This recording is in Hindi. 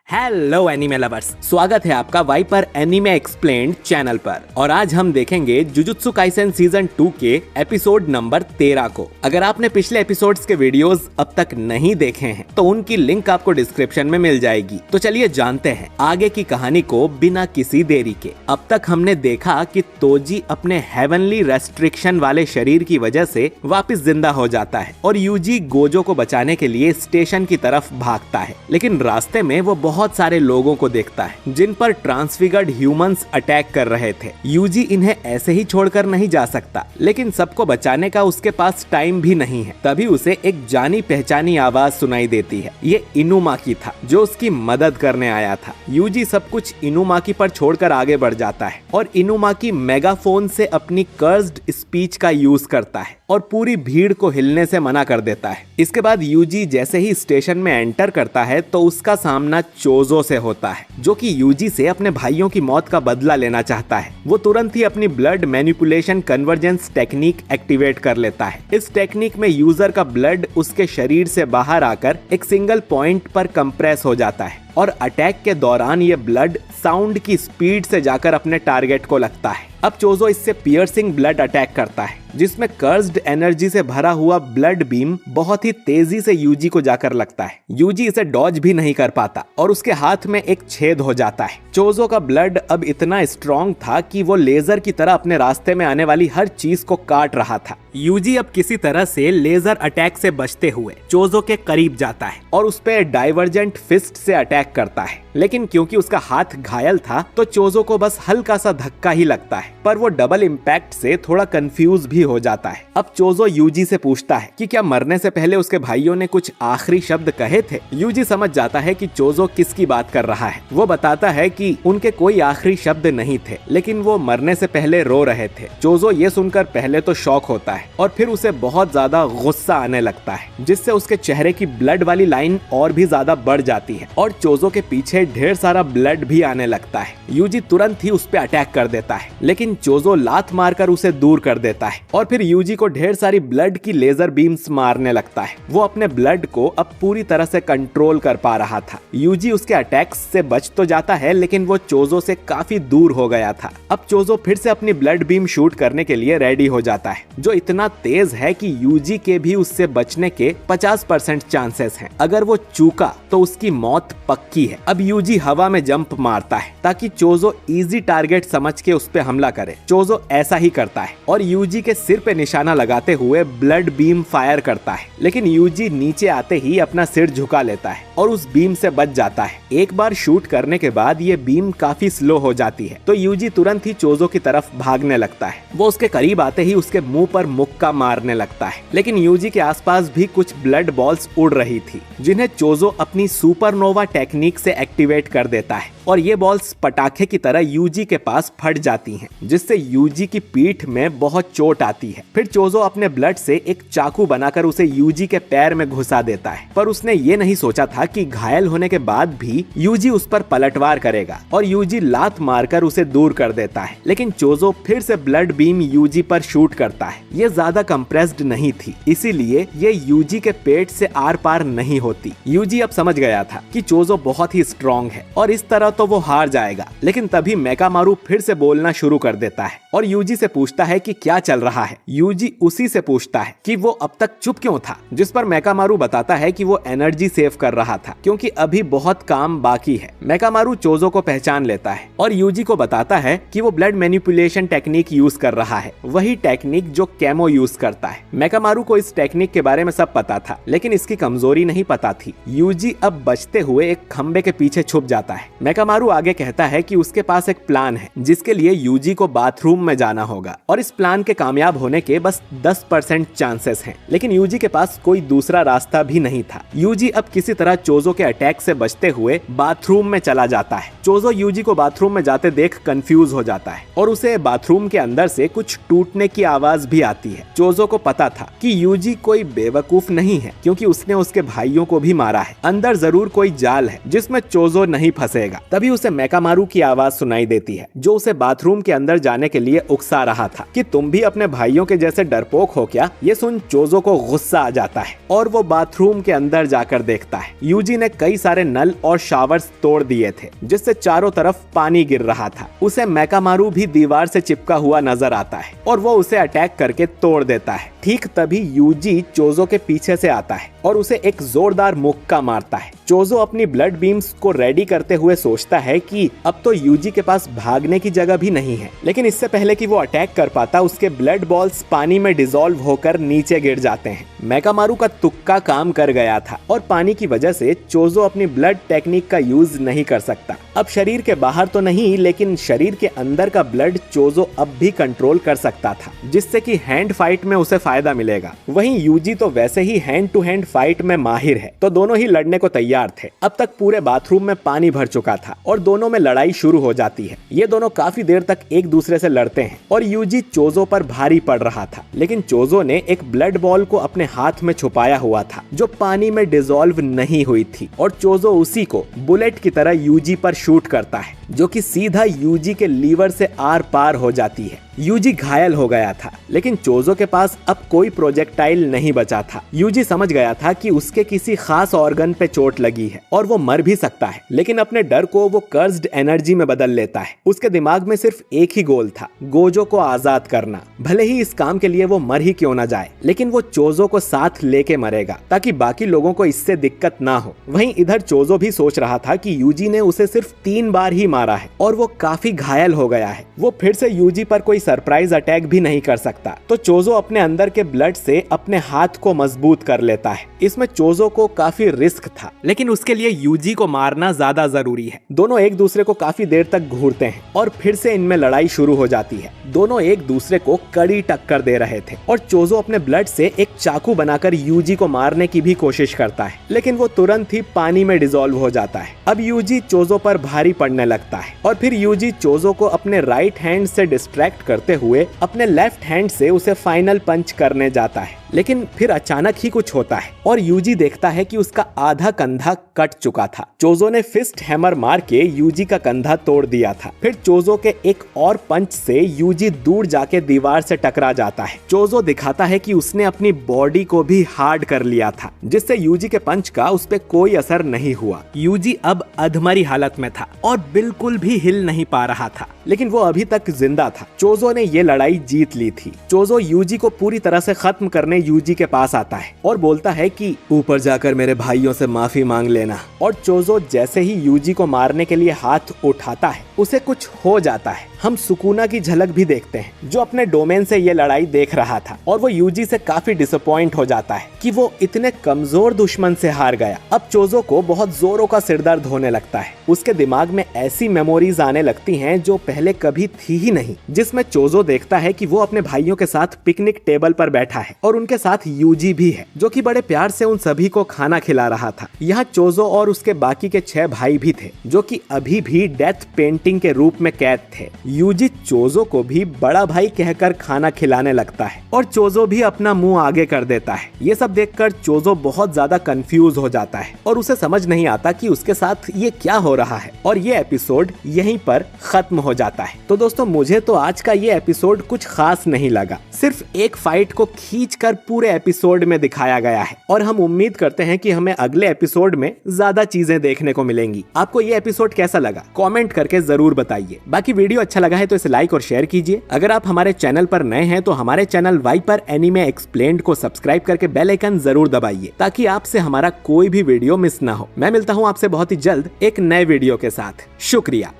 हेलो एनीमे लवर्स, स्वागत है आपका वाइपर एनीमे एक्सप्लेन्ड चैनल पर। और आज हम देखेंगे जुजुत्सु काइसेन सीजन 2 के एपिसोड नंबर 13 को। अगर आपने पिछले एपिसोड्स के वीडियोस अब तक नहीं देखे हैं तो उनकी लिंक आपको डिस्क्रिप्शन में मिल जाएगी। तो चलिए जानते हैं आगे की कहानी को बिना किसी देरी के। अब तक हमने देखा कि तोजी अपने हेवनली रेस्ट्रिक्शन वाले शरीर की वजह से वापस जिंदा हो जाता है और यूजी गोजो को बचाने के लिए स्टेशन की तरफ भागता है। लेकिन रास्ते में वो बहुत सारे लोगों को देखता है जिन पर ट्रांसफिगर्ड ह्यूमंस अटैक कर रहे थे। यूजी इन्हें ऐसे ही छोड़कर नहीं जा सकता, लेकिन सबको बचाने का उसके पास टाइम भी नहीं है। तभी उसे एक जानी पहचानी आवाज सुनाई देती है। ये इनुमाकी था जो उसकी मदद करने आया था। यूजी सब कुछ इनुमाकी पर छोड़कर आगे बढ़ जाता है और इनुमाकी मेगाफोन से अपनी कर्स्ड स्पीच का यूज करता है और पूरी भीड़ को हिलने से मना कर देता है। इसके बाद यूजी जैसे ही स्टेशन में एंटर करता है तो उसका सामना चोजो से होता है, जो कि यूजी से अपने भाइयों की मौत का बदला लेना चाहता है। वो तुरंत ही अपनी blood manipulation convergence technique activate कर लेता है। इस टेक्निक में यूजर का ब्लड उसके शरीर से बाहर आकर एक सिंगल पॉइंट पर कंप्रेस हो जाता है और अटैक के दौरान ये ब्लड साउंड की स्पीड से जाकर अपने टारगेट को लगता है। अब चोजो इससे पियर्सिंग ब्लड अटैक करता है, जिसमें कर्स्ड एनर्जी से भरा हुआ ब्लड बीम बहुत ही तेजी से यूजी को जाकर लगता है। यूजी इसे डॉज भी नहीं कर पाता और उसके हाथ में एक छेद हो जाता है। चोजो का ब्लड अब इतना स्ट्रॉन्ग था कि वो लेजर की तरह अपने रास्ते में आने वाली हर चीज को काट रहा था। यूजी अब किसी तरह से लेजर अटैक से बचते हुए चोजो के करीब जाता है और उस पे डाइवर्जेंट फिस्ट से अटैक करता है। लेकिन क्योंकि उसका हाथ घायल था तो चोजो को बस हल्का सा धक्का ही लगता है, पर वो डबल इम्पैक्ट से थोड़ा कंफ्यूज भी हो जाता है। अब चोजो यूजी से पूछता है कि क्या मरने से पहले उसके भाइयों ने कुछ आखिरी शब्द कहे थे। यूजी समझ जाता है कि चोजो किसकी बात कर रहा है। वो बताता है कि उनके कोई आखिरी शब्द नहीं थे, लेकिन वो मरने से पहले रो रहे थे। चोजो ये सुनकर पहले तो शॉक होता है और फिर उसे बहुत ज्यादा गुस्सा आने लगता है, जिससे उसके चेहरे की ब्लड वाली लाइन और भी ज्यादा बढ़ जाती है और चोजो के पीछे ढेर सारा ब्लड भी आने लगता है। यूजी तुरंत ही उस पे अटैक कर देता है, लेकिन चोजो लात मारकर उसे दूर कर देता है और फिर यूजी को ढेर सारी ब्लड की लेजर बीम्स मारने लगता है। वो अपने ब्लड को अब पूरी तरह से कंट्रोल कर पा रहा था। यूजी उसके अटैक्स से बच तो जाता है, लेकिन वो चोजो से काफी दूर हो गया था। अब चोजो फिर से अपनी ब्लड बीम शूट करने के लिए रेडी हो जाता है, जो इतना तेज है कि यूजी के भी उससे बचने के 50% चांसेस हैं। अगर वो चूका तो उसकी मौत पक्की है। अब यूजी हवा में जंप मारता है ताकि चोजो इजी टारगेट समझ के उस पे हमला करे। चोजो ऐसा ही करता है और यूजी के सिर पे निशाना लगाते हुए ब्लड बीम फायर करता है, लेकिन यूजी नीचे आते ही अपना सिर झुका लेता है और उस बीम से बच जाता है। एक बार शूट करने के बाद ये बीम काफी स्लो हो जाती है, तो यूजी तुरंत ही चोजो की तरफ भागने लगता है। वो उसके करीब आते ही उसके मुंह पर मुक्का मारने लगता है, लेकिन यूजी के आसपास भी कुछ ब्लड बॉल्स उड़ रही थी, जिन्हें चोजो अपनी सुपरनोवा टेक्निक से एक्टिवेट कर देता है और ये बॉल्स पटाखे की तरह यूजी के पास फट जाती हैं, जिससे यूजी की पीठ में बहुत चोट आती है। फिर चोजो अपने ब्लड से एक चाकू बनाकर उसे यूजी के पैर में घुसा देता है, पर उसने ये नहीं सोचा था कि घायल होने के बाद भी यूजी उस पर पलटवार करेगा और यूजी लात मारकर उसे दूर कर देता है। लेकिन चोजो फिर से ब्लड बीम यूजी पर शूट करता है। ये ज्यादा कंप्रेस्ड नहीं थी, इसीलिए ये यूजी के पेट से आर पार नहीं होती। यूजी अब समझ गया था कि चोजो बहुत ही स्ट्रॉन्ग है और इस तरह तो वो हार जाएगा। लेकिन तभी मेकामारू फिर से बोलना शुरू कर देता है और यूजी से पूछता है कि क्या चल रहा है। यूजी उसी से पूछता है कि वो अब तक चुप क्यों था, जिस पर मेकामारू बताता है कि वो एनर्जी सेव कर रहा था क्योंकि अभी बहुत काम बाकी है। मेकामारू चोजो को पहचान लेता है और यूजी को बताता है कि वो ब्लड मैनिपुलेशन टेक्निक यूज कर रहा है, वही टेक्निक जो कैमो यूज करता है। मेकामारू को इस टेक्निक के बारे में सब पता था, लेकिन इसकी कमजोरी नहीं पता थी। यूजी अब बचते हुए एक खंबे के पीछे छुप जाता है। मेकामारू आगे कहता है कि उसके पास एक प्लान है, जिसके लिए यूजी को बाथरूम में जाना होगा और इस प्लान के कामयाब होने के बस 10% चांसेस हैं। लेकिन यूजी के पास कोई दूसरा रास्ता भी नहीं था। यूजी अब किसी तरह चोजो के अटैक से बचते हुए बाथरूम में चला जाता है। चोजो यूजी को बाथरूम में जाते देख कंफ्यूज हो जाता है और उसे बाथरूम के अंदर से कुछ टूटने की आवाज भी आती है। चोजो को पता था कि यूजी कोई बेवकूफ नहीं है, क्योंकि उसने उसके भाइयों को भी मारा है। अंदर जरूर कोई जाल है जिसमें चोजो नहीं फंसेगा। तभी उसे मेकामारू की आवाज सुनाई देती है, जो उसे बाथरूम के अंदर जाने के लिए उकसा रहा था कि तुम भी अपने भाइयों के जैसे डरपोक हो क्या। ये सुन चोजो को गुस्सा आ जाता है और वो बाथरूम के अंदर जाकर देखता है यूजी ने कई सारे नल और शावर्स तोड़ दिए थे, जिससे चारों तरफ पानी गिर रहा था। उसे मेकामारू भी दीवार से चिपका हुआ नजर आता है और वो उसे अटैक करके तोड़ देता है। ठीक तभी यूजी चोजो के पीछे से आता है और उसे एक जोरदार मुक्का मारता है। चोजो अपनी ब्लड बीम्स को रेडी करते हुए सोचता है कि अब तो यूजी के पास भागने की जगह भी नहीं है, लेकिन इससे पहले कि वो अटैक कर पाता उसके ब्लड बॉल्स पानी में डिसॉल्व होकर नीचे गिर जाते हैं। मेकामारू का तुक्का काम कर गया था और पानी की वजह से चोजो अपनी ब्लड टेक्निक का यूज नहीं कर सकता। अब शरीर के बाहर तो नहीं, लेकिन शरीर के अंदर का ब्लड चोजो अब भी कंट्रोल कर सकता था, जिससे कि हैंड फाइट में उसे फायदा मिलेगा। वहीं यूजी तो वैसे ही हैंड टू हैंड फाइट में माहिर है, तो दोनों ही लड़ने को तैयार थे। अब तक पूरे बाथरूम में पानी भर चुका था और दोनों में लड़ाई शुरू हो जाती है। ये दोनों काफी देर तक एक दूसरे से लड़ते हैं और यूजी चोजो पर भारी पड़ रहा था, लेकिन चोजो ने एक ब्लड बॉल को अपने हाथ में छुपाया हुआ था जो पानी में डिसॉल्व नहीं हुई थी, और चोजो उसी को बुलेट की तरह यूजी पर शूट करता है, जो कि सीधा यूजी के लीवर से आर पार हो जाती है। यूजी घायल हो गया था, लेकिन चोजो के पास अब कोई प्रोजेक्टाइल नहीं बचा था। यूजी समझ गया था कि उसके किसी खास ऑर्गन पे चोट लगी है और वो मर भी सकता है, लेकिन अपने डर को वो कर्स्ड एनर्जी में बदल लेता है। उसके दिमाग में सिर्फ एक ही गोल था, गोजो को आजाद करना। भले ही इस काम के लिए वो मर ही क्यों ना जाए, लेकिन वो चोजो को साथ लेके मरेगा ताकि बाकी लोगों को इससे दिक्कत ना हो। वहीं इधर चोजो भी सोच रहा था कि यूजी ने उसे सिर्फ 3 बार ही मारा है और वो काफी घायल हो गया है। वो फिर से यूजी पर कोई सरप्राइज अटैक भी नहीं कर सकता, तो चोजो अपने अंदर के ब्लड से अपने हाथ को मजबूत कर लेता है। इसमें चोजो को काफी रिस्क था, लेकिन उसके लिए यूजी को मारना ज्यादा जरूरी है। दोनों एक दूसरे को काफी देर तक घूरते हैं और फिर से इनमें लड़ाई शुरू हो जाती है। दोनों एक दूसरे को कड़ी टक्कर दे रहे थे और चोजो अपने ब्लड से एक चाकू बनाकर यूजी को मारने की भी कोशिश करता है, लेकिन वो तुरंत ही पानी में डिसॉल्व हो जाता है। अब यूजी चोजो पर भारी पड़ने लगता है और फिर यूजी चोजो को अपने राइट हैंड से डिस्ट्रैक्ट करते हुए अपने लेफ्ट हैंड से उसे फाइनल पंच करने जाता है, लेकिन फिर अचानक ही कुछ होता है और यूजी देखता है कि उसका आधा कंधा कट चुका था। चोजो ने फिस्ट हैमर मार के यूजी का कंधा तोड़ दिया था। फिर चोजो के एक और पंच से यूजी दूर जाके दीवार से टकरा जाता है। चोजो दिखाता है कि उसने अपनी बॉडी को भी हार्ड कर लिया था, जिससे यूजी के पंच का उस पर कोई असर नहीं हुआ। यूजी अब अधमरी हालत में था और बिल्कुल भी हिल नहीं पा रहा था, लेकिन वो अभी तक जिंदा था। चोजो ने ये लड़ाई जीत ली थी। चोजो यूजी को पूरी तरह से खत्म करने यूजी के पास आता है और बोलता है कि ऊपर जाकर मेरे भाइयों से माफी मांग लेना। और चोजो जैसे ही यूजी को मारने के लिए हाथ उठाता है, उसे कुछ हो जाता है। हम सुकुना की झलक भी देखते हैं, जो अपने डोमेन से ये लड़ाई देख रहा था, और वो यूजी से काफी डिसअपॉइंट हो जाता है कि वो इतने कमजोर दुश्मन से हार गया। अब चोजो को बहुत जोरों का सिरदर्द होने लगता है। उसके दिमाग में ऐसी मेमोरीज आने लगती हैं जो पहले कभी थी ही नहीं, जिसमें चोजो देखता है कि वो अपने भाइयों के साथ पिकनिक टेबल पर बैठा है और उनके साथ यूजी भी है, जो कि बड़े प्यार से उन सभी को खाना खिला रहा था। यहाँ चोजो और उसके बाकी के 6 भाई भी थे, जो कि अभी भी डेथ पेंटिंग के रूप में कैद थे। यूजी चोजो को भी बड़ा भाई कहकर खाना खिलाने लगता है और चोजो भी अपना मुंह आगे कर देता है। ये सब देखकर चोजो बहुत ज्यादा कंफ्यूज हो जाता है और उसे समझ नहीं आता कि उसके साथ ये क्या हो रहा है, और ये एपिसोड यहीं पर खत्म हो जाता है। तो दोस्तों, मुझे तो आज का ये एपिसोड कुछ खास नहीं लगा। सिर्फ एक फाइट को खींचकर पूरे एपिसोड में दिखाया गया है और हम उम्मीद करते हैं कि हमें अगले एपिसोड में ज्यादा चीजें देखने को मिलेंगी। आपको ये एपिसोड कैसा लगा कमेंट करके जरूर बताइए। बाकी वीडियो अच्छा लगा है तो इसे लाइक और शेयर कीजिए। अगर आप हमारे चैनल पर नए हैं तो हमारे चैनल वाइपर एनीमे एक्सप्लेन्ड को सब्सक्राइब करके बेल आइकन जरूर दबाइए, ताकि आपसे हमारा कोई भी वीडियो मिस ना हो। मैं मिलता हूँ आपसे बहुत ही जल्द एक नए वीडियो के साथ। शुक्रिया।